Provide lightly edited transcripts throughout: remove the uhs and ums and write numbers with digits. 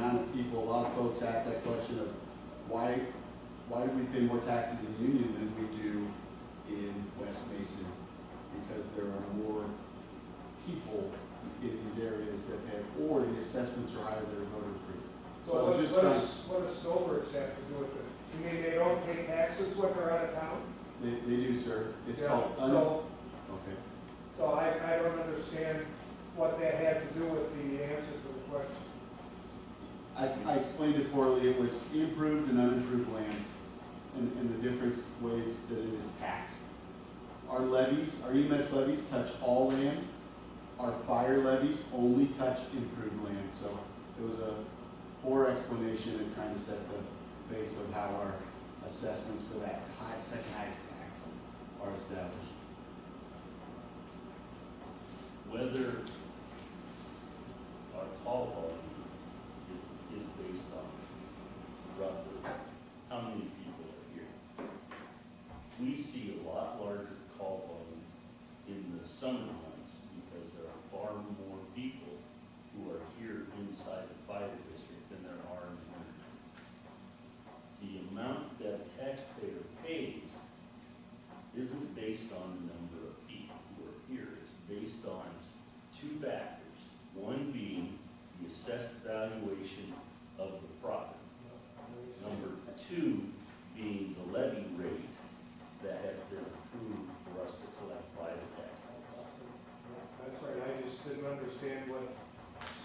amount of people, a lot of folks ask that question of why do we pay more taxes in Union than we do in West Mason? Because there are more people in these areas that pay, or the assessments are higher that are voter approved. So Well, I was just what trying, does snowbirds have to do with it? You mean they don't pay taxes when they're out of town? they do, sir. It's Yeah, called, okay. So I don't understand what that had to do with the answer to the question. I explained it poorly. It was improved and unimproved land and the different ways that it is taxed. Our levies, our EMS levies touch all land. Our fire levies only touch improved land. So it was a poor explanation in trying to set the base of how our assessments for that second highest tax are established. Whether our call volume is based on roughly how many people are here. We see a lot larger call volume in the summer months because there are far more people who are here inside the fire district than there are in the winter. The amount that a taxpayer pays isn't based on the number of people who are here. It's based on two factors. One being the assessed valuation of the property. Number two being the levy rate that has been approved for us to collect by the tax. That's right, I just didn't understand what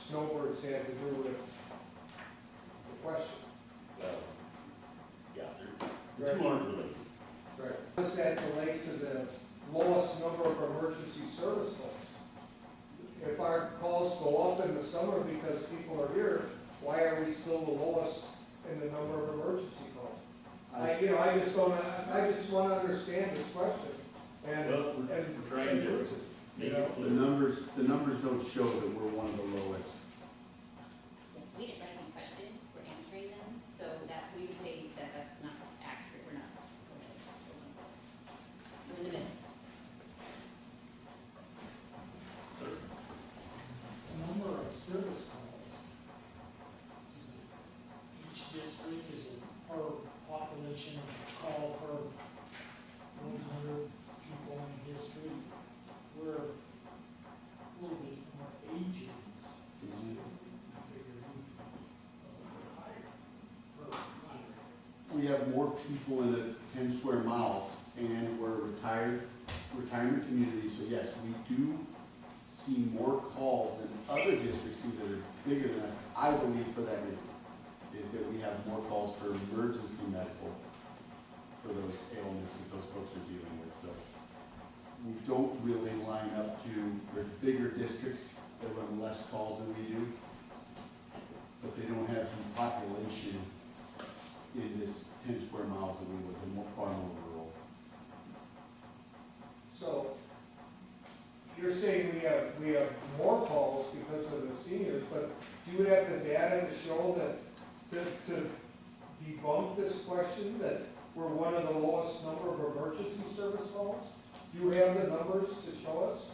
snowbirds had to do with the question. Yeah, the two aren't related. Right. How does that relate to the lowest number of emergency service calls? If our calls go up in the summer because people are here, why are we still the lowest in the number of emergency calls? I just want to understand this question. And, Well, we're trying to make it The clear. numbers don't show that we're one of the lowest. We didn't write these questions, we're answering them, so that we would say that that's not accurate, we're not. You're in the middle. The number of service calls, each district is per population call per 100 people in the district. We're a little bit more aging in this district. I figure we higher per 100. We have more people in the 10 square miles, and we're retirement community, so yes, we do see more calls than other districts do that are bigger than us. I believe for that reason, is that we have more calls for emergency medical for those ailments that those folks are dealing with. So we don't really line up to the bigger districts that run less calls than we do, but they don't have the population in this 10 square miles that we would, they're more far more rural. so you're saying we have more calls because of the seniors, but do you have the data to show that, to debunk this question, that we're one of the lowest number of emergency service calls? Do you have the numbers to show us?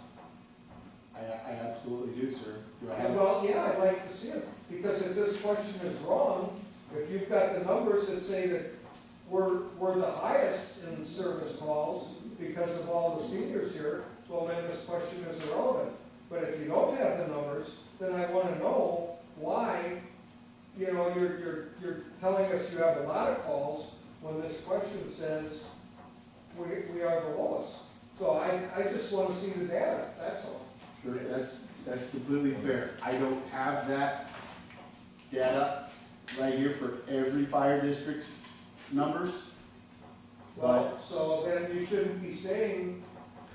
I absolutely do, sir. Do I have? Well, yeah, I'd like to see it, because if this question is wrong, if you've got the numbers that say that we're the highest in service calls because of all the seniors here, well, then this question is irrelevant. But if you don't have the numbers, then I want to know why, you're telling us you have a lot of calls when this question says we are the lowest. So I just want to see the data, that's all. Sure, that's completely fair. I don't have that data right here for every fire district's numbers. Well, so then you shouldn't be saying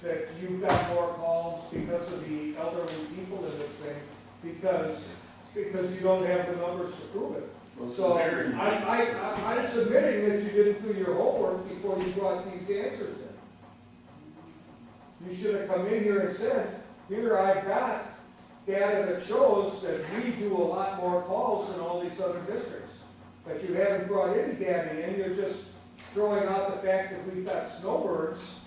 that you've got more calls because of the elderly people in this thing, because you don't have the numbers to prove it. So I'm submitting that you didn't do your homework before you brought these answers in. You should have come in here and said, here I've got data that shows that we do a lot more calls than all these other districts. But you haven't brought any data in, you're just throwing out the fact that we've got snowbirds,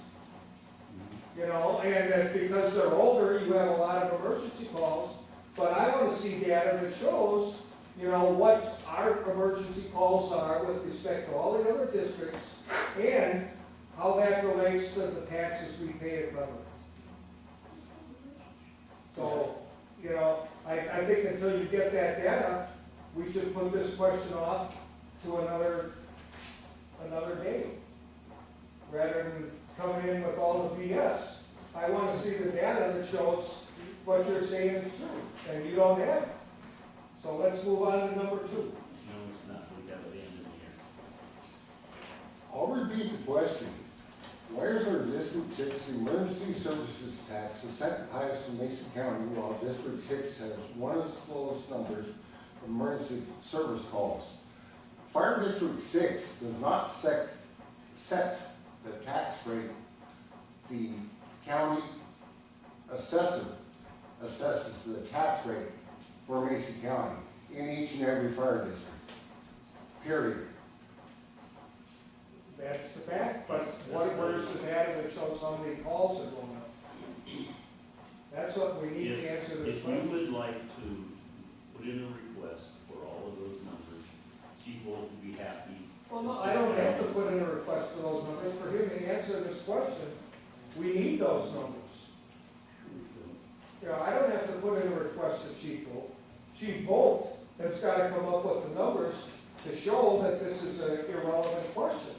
and that because they're older, you have a lot of emergency calls. But I want to see data that shows you know, what our emergency calls are with respect to all the other districts and how that relates to the taxes we pay at Cleveland. So, you know, I think until you get that data, we should put this question off to another day, rather than coming in with all the BS. I want to see the data that shows what you're saying is true, and you don't have it. So let's move on to number 2. No, it's not, we got it in the year. I'll repeat the question. Why is our District 6 emergency services tax the second highest in Mason County, while District 6 has one of the slowest numbers of emergency service calls? Fire District 6 does not set the tax rate. The county assessor assesses the tax rate for Mason County in each and every fire district, period. That's the fact, but where's the data that shows how many calls are going up? That's what we need to answer this If you question. would like to put in a request for all of those numbers, Chief Holt would be happy. Well, no, I don't have to put in a request for those numbers. For him to answer this question, we need those numbers. You know, I don't have to put in a request to Chief Volt. Chief Volt has got to come up with the numbers to show that this is an irrelevant question.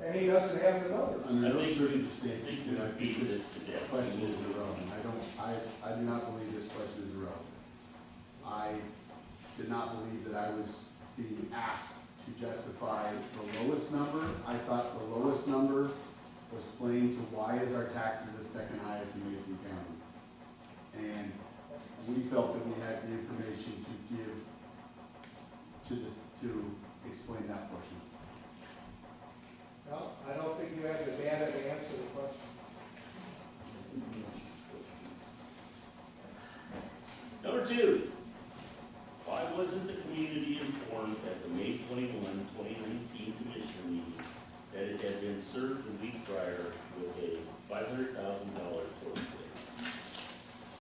And he doesn't have the numbers. Under I no think circumstances we did I beat think this this to death. question is irrelevant. I do not believe this question is irrelevant. I did not believe that I was being asked to justify the lowest number. I thought the lowest number was playing to why is our taxes the second highest in Mason County? And we felt that we had the information to give to explain that portion. No, I don't think you have the data to answer the question. Number 2, why wasn't the community informed at the May 21,